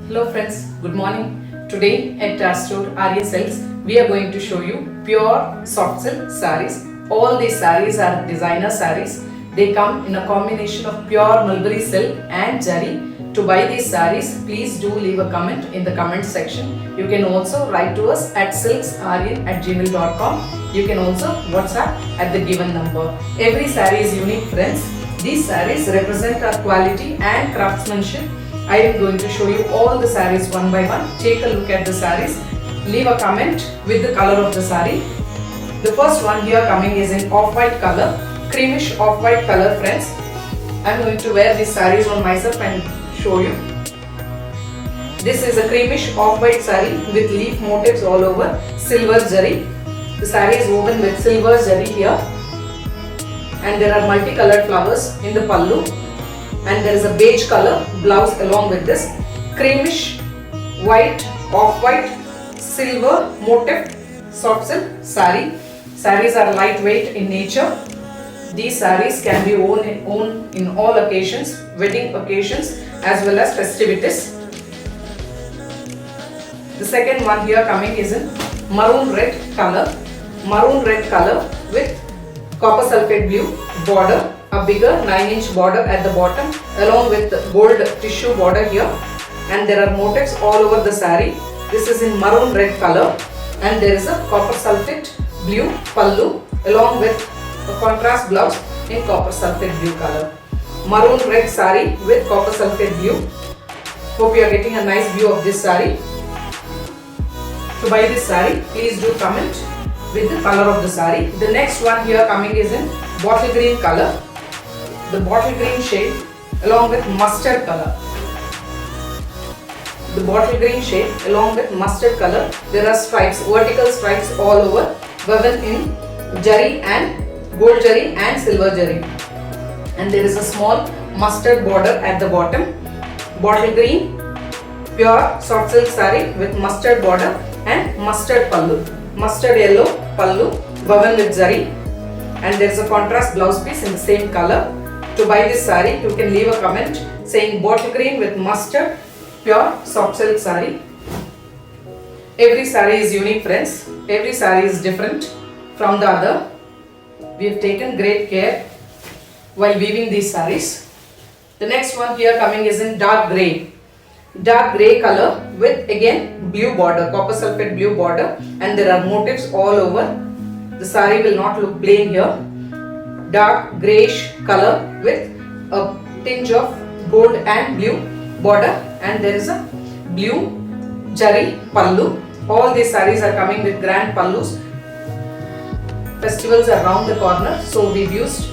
Hello friends, good morning. Today at our store Aryan Silks, we are going to show you pure soft silk sarees. All these sarees are designer sarees. They come in a combination of pure mulberry silk and jari. To buy these sarees, please do leave a comment in the comment section. You can also write to us at silksaryan@gmail.com. You can also WhatsApp at the given number. Every saree is unique friends. These sarees represent our quality and craftsmanship. I am going to show you all the sarees one by one. Take a look at the sarees. Leave a comment with the color of the saree. The first one here coming is in off-white color, creamish off-white color friends. I am going to wear these sarees on myself and show you. This is a creamish off-white saree with leaf motifs all over, silver zari. The saree is woven with silver zari here, and there are multicolored flowers in the pallu, and there is a beige color blouse along with this. Creamish white, off-white, silver motif soft silk saree. Sarees are lightweight in nature. These sarees can be worn in all occasions, wedding occasions as well as festivities. The second one here coming is in maroon red color. Maroon red color with copper sulphate blue border, a bigger 9-inch border at the bottom along with gold tissue border here, and there are motifs all over the saree. This is in maroon red color, and there is a copper sulphate blue pallu along with a contrast blouse in copper sulphate blue color. Maroon red saree with copper sulphate blue. Hope you are getting a nice view of this saree. To buy this saree, please do comment with the color of the saree. The next one here coming is in bottle green color. The bottle green shade along with mustard color. The bottle green shade along with mustard color. There are stripes, vertical stripes all over, woven in jari and gold jari and silver jari. And there is a small mustard border at the bottom. Bottle green, pure soft silk saree with mustard border and mustard pallu. Mustard yellow pallu woven with zari, and there is a contrast blouse piece in the same color. To buy this saree, you can leave a comment saying bottle green with mustard, pure soft silk saree. Every saree is unique friends. Every saree is different from the other. We have taken great care while weaving these sarees. The next one here coming is in dark grey. Dark grey color with again blue border, copper sulphate blue border, and there are motifs all over. The saree will not look plain here. Dark greyish color with a tinge of gold and blue border, and there is a blue jari pallu. All these sarees are coming with grand pallus. Festivals are round the corner, so we've used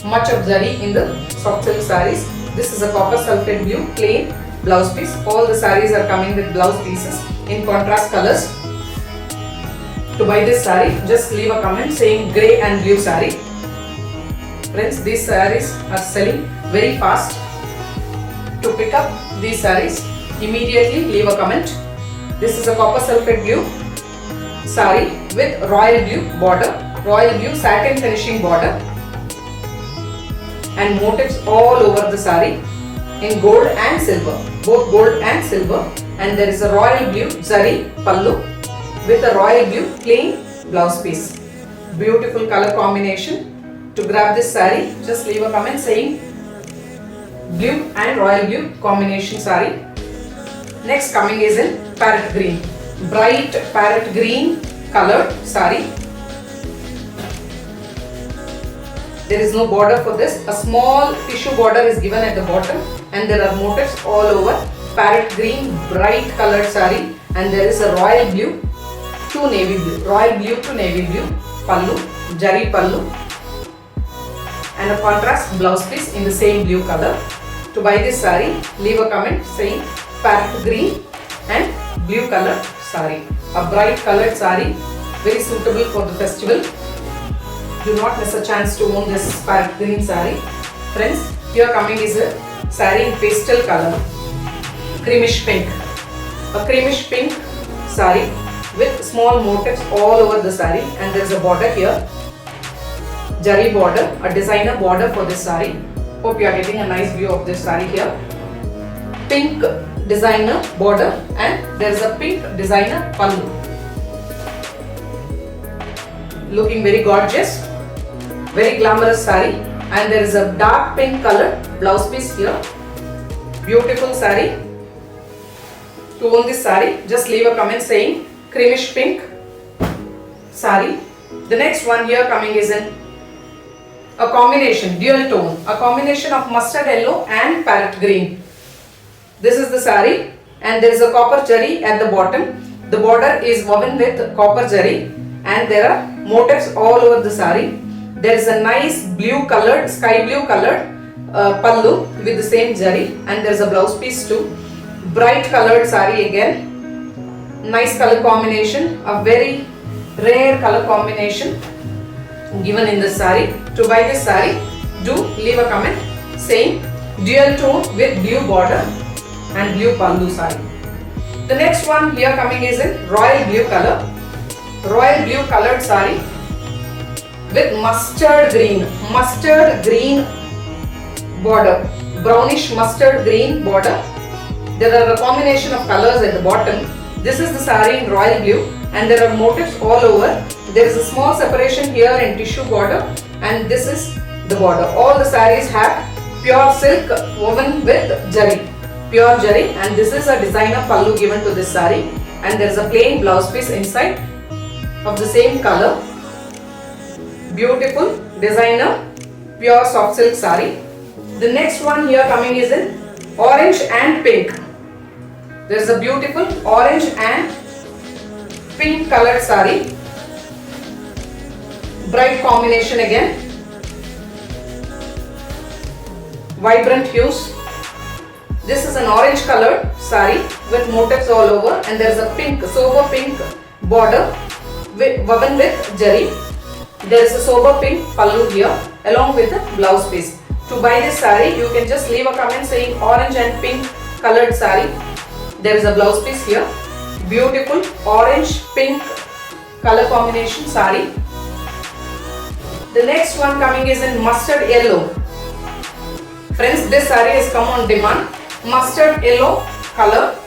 much of jari in the soft silk sarees. This is a copper sulphate blue plain blouse piece. All the sarees are coming with blouse pieces in contrast colors. To buy this saree, just leave a comment saying grey and blue saree. Friends, these sarees are selling very fast. To pick up these sarees, immediately leave a comment. This is a copper sulphate blue saree with royal blue border, royal blue satin finishing border, and motifs all over the saree in gold and silver, both gold and silver, and there is a royal blue zari pallu with a royal blue plain blouse piece. Beautiful color combination. To grab this saree, just leave a comment saying blue and royal blue combination saree. Next coming is in parrot green, bright parrot green colored saree. There is no border for this. A small tissue border is given at the bottom, and there are motifs all over. Parrot green, bright colored saree, and there is a royal blue to navy blue, royal blue to navy blue pallu, jari pallu, and a contrast blouse piece in the same blue color. To buy this saree, leave a comment saying parrot green and blue colored saree. A bright colored saree, very suitable for the festival. Do not miss a chance to own this parrot green saree. Friends, here coming is a saree in pastel color, creamish pink. A creamish pink saree with small motifs all over the saree, and there is a border here, jari border, a designer border for this saree. Hope you are getting a nice view of this saree here. Pink designer border and there is a pink designer pallu. Looking very gorgeous, very glamorous saree, and there is a dark pink color blouse piece here. Beautiful saree. To own this saree, just leave a comment saying creamish pink saree. The next one here coming is in a combination, dual tone, a combination of mustard yellow and parrot green. This is the saree and there is a copper zari at the bottom. The border is woven with copper zari and there are motifs all over the saree. There is a nice blue colored, sky blue colored pallu with the same zari and there is a blouse piece too. Bright colored saree again. Nice color combination, a very rare color combination given in the saree. To buy this saree, do leave a comment saying dual tone with blue border and blue pallu saree. The next one here coming is in royal blue color. Royal blue colored saree with mustard green border, brownish mustard green border. There are a combination of colors at the bottom. This is the saree in royal blue and there are motifs all over. There is a small separation here in tissue border and this is the border. All the sarees have pure silk woven with zari, pure zari, and this is a designer pallu given to this saree and there is a plain blouse piece inside of the same color. Beautiful designer pure soft silk saree. The next one here coming is in orange and pink. There is a beautiful orange and pink colored saree. Bright combination again. Vibrant hues. This is an orange colored saree with motifs all over and there is a pink, sober pink border woven with zari. There is a sober pink pallu here along with the blouse piece. To buy this saree, you can just leave a comment saying orange and pink colored saree. There is a blouse piece here. Beautiful orange pink color combination saree. The next one coming is in mustard yellow. Friends, this saree has come on demand. Mustard yellow color.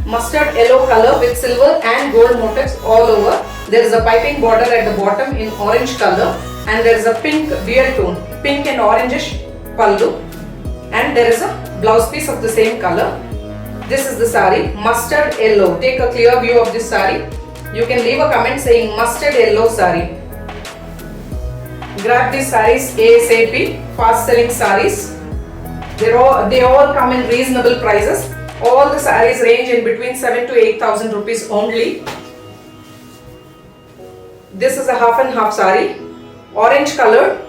Mustard yellow color with silver and gold motifs all over. There is a piping border at the bottom in orange color and there is a pink dual tone, pink and orangish pallu, and there is a blouse piece of the same color. This is the saree, mustard yellow. Take a clear view of this saree. You can leave a comment saying mustard yellow saree. Grab these sarees ASAP, fast selling sarees. They all come in reasonable prices. All the sarees range in between 7 to 8,000 rupees only. This is a half and half saree, orange colored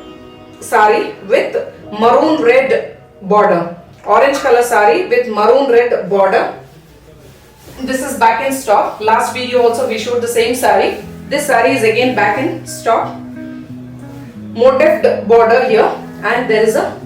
saree with maroon red border. Orange color saree with maroon red border. This is back in stock. Last video also we showed the same saree. This saree is again back in stock. Motifed border here and there is a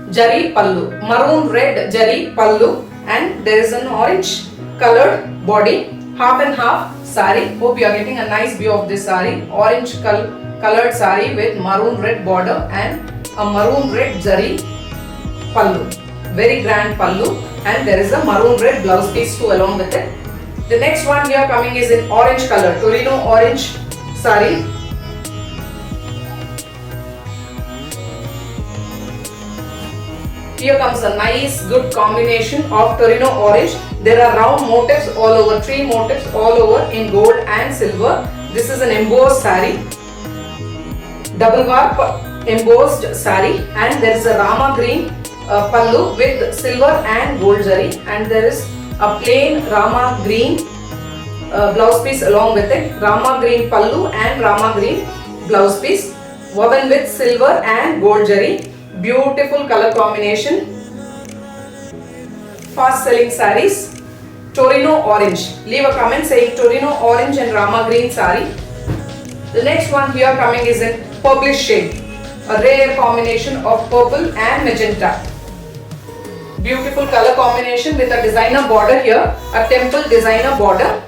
zari pallu, maroon red zari pallu, and there is an orange colored body, half and half saree. Hope you are getting a nice view of this saree. Orange colored saree with maroon red border and a maroon red zari pallu. Very grand pallu and there is a maroon red blouse piece too along with it. The next one here coming is in orange color, Torino orange saree. Here comes a nice good combination of Torino orange. There are round motifs all over, tree motifs all over in gold and silver. This is an embossed saree, double warp embossed saree, and there is a Rama green pallu with silver and gold zari, and there is a plain Rama green blouse piece along with it. Rama green pallu and Rama green blouse piece woven with silver and gold zari. Beautiful color combination. Fast selling sarees. Torino orange. Leave a comment saying Torino orange and Rama green saree. The next one here coming is in purplish shade. A rare combination of purple and magenta. Beautiful color combination with a designer border here. A temple designer border.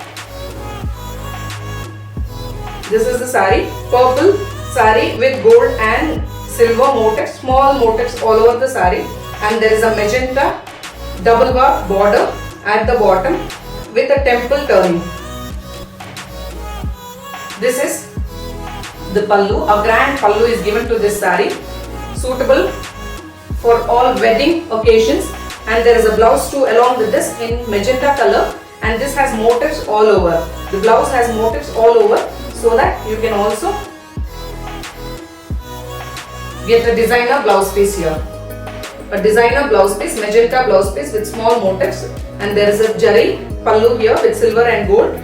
This is the saree. Purple saree with gold and silver motifs, small motifs all over the saree, and there is a magenta double work border at the bottom with a temple turning. This is the pallu. A grand pallu is given to this saree, suitable for all wedding occasions, and there is a blouse too along with this in magenta color, and this has motifs all over. The blouse has motifs all over, so that you can also get a designer blouse piece here. A designer blouse piece, magenta blouse piece with small motifs, and there is a jari pallu here with silver and gold,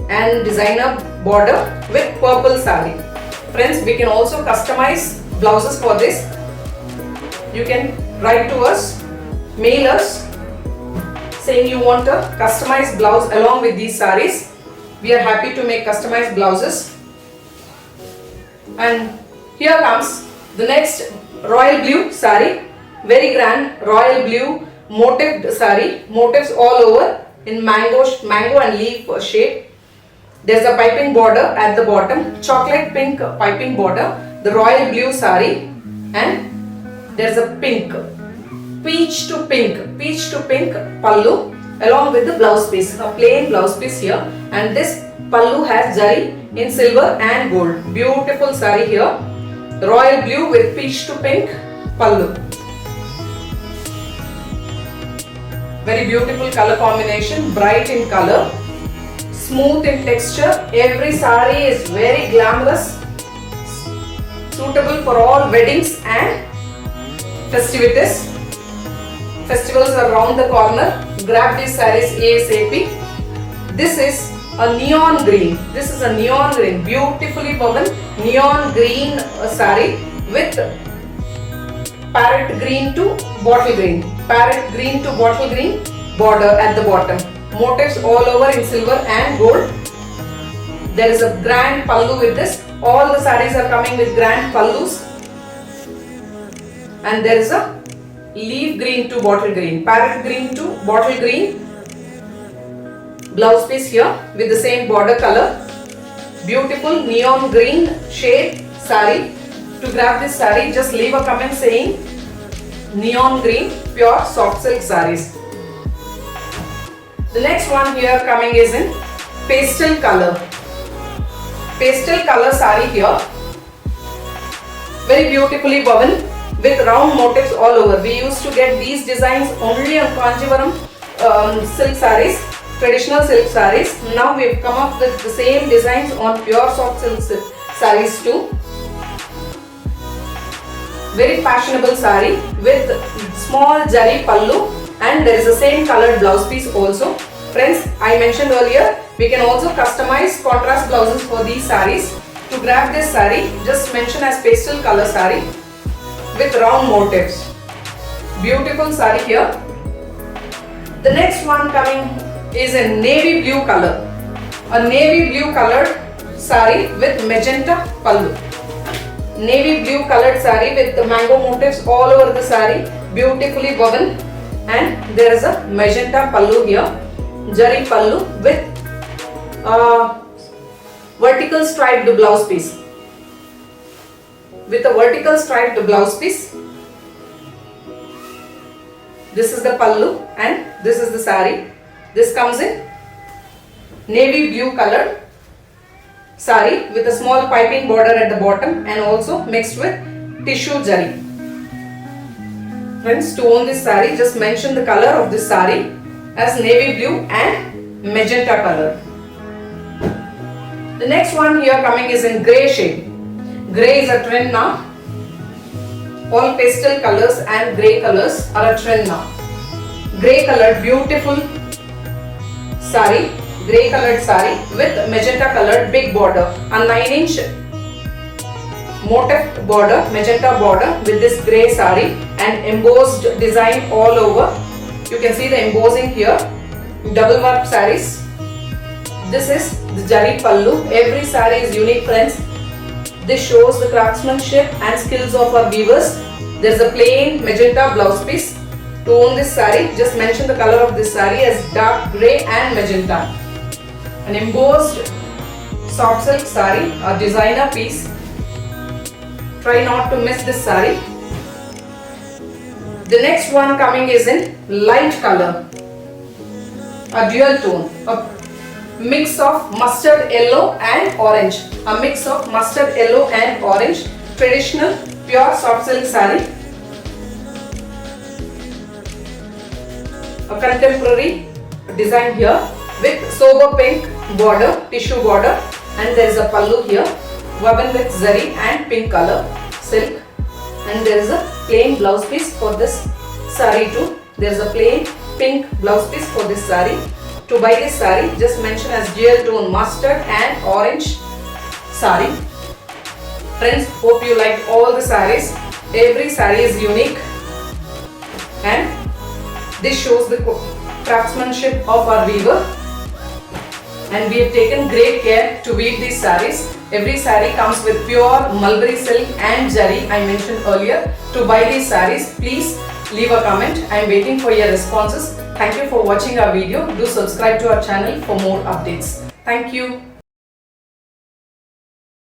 and designer border with purple saree. Friends, we can also customize blouses for this. You can write to us, mail us, saying you want a customized blouse along with these sarees. We are happy to make customized blouses. And here comes the next royal blue saree. Very grand royal blue motifed saree. Motifs all over in mango and leaf shape. There's a piping border at the bottom, chocolate pink piping border, the royal blue saree, and there's a pink, peach to pink pallu along with the blouse piece, a plain blouse piece here, and this pallu has jari in silver and gold. Beautiful saree here, royal blue with peach to pink pallu. Very beautiful color combination, bright in color, smooth in texture. Every saree is very glamorous, suitable for all weddings and festivities. Festivals are around the corner. Grab these sarees ASAP. This is a neon green. This is a neon green, beautifully woven neon green saree with parrot green to bottle green. Parrot green to bottle green border at the bottom. Motifs all over in silver and gold. There is a grand pallu with this. All the sarees are coming with grand pallus. And there is a leaf green to bottle green, parrot green to bottle green blouse piece here with the same border color. Beautiful neon green shade saree. To grab this saree, just leave a comment saying neon green pure soft silk sarees. The next one here coming is in pastel color. Pastel color saree here. Very beautifully woven with round motifs all over. We used to get these designs only on Kanjivaram silk sarees, traditional silk sarees. Now we have come up with the same designs on pure soft silk sarees too. Very fashionable saree with small jari pallu, and there is the same colored blouse piece also. Friends, I mentioned earlier, we can also customize contrast blouses for these sarees. To grab this saree, just mention as pastel color saree with round motifs. Beautiful saree here. The next one coming is a navy blue color. A navy blue colored saree with magenta pallu. Navy blue colored saree with the mango motifs all over the saree. Beautifully woven, and there is a magenta pallu here. Jari pallu with vertical striped blouse piece. With a vertical striped blouse piece. This is the pallu and this is the saree. This comes in navy blue colored saree with a small piping border at the bottom and also mixed with tissue jari. Friends, to own this saree, just mention the color of this saree as navy blue and magenta color. The next one here coming is in grey shade. Grey is a trend now. All pastel colors and grey colors are a trend now. Grey colored beautiful saree, grey colored saree with magenta colored big border, a 9-inch motif border, magenta border with this grey saree and embossed design all over. You can see the embossing here. Double work sarees. This is the jari pallu. Every saree is unique, friends. This shows the craftsmanship and skills of our weavers. There is a plain magenta blouse piece. To own this saree, just mention the color of this saree as dark grey and magenta. An embossed soft silk saree, a designer piece. Try not to miss this saree. The next one coming is in light color, a dual tone, a mix of mustard yellow and orange, a mix of mustard yellow and orange, traditional pure soft silk saree, a contemporary design here with sober pink border, tissue border, and there is a pallu here woven with zari and pink color silk, and there is a plain blouse piece for this saree too. There is a plain pink blouse piece for this saree. To buy this saree, just mention as dual tone mustard and orange saree. Friends, hope you liked all the sarees. Every saree is unique, and this shows the craftsmanship of our weaver, and we have taken great care to weave these sarees. Every saree comes with pure mulberry silk and zari I mentioned earlier. To buy these sarees, please leave a comment. I am waiting for your responses. Thank you for watching our video. Do subscribe to our channel for more updates. Thank you.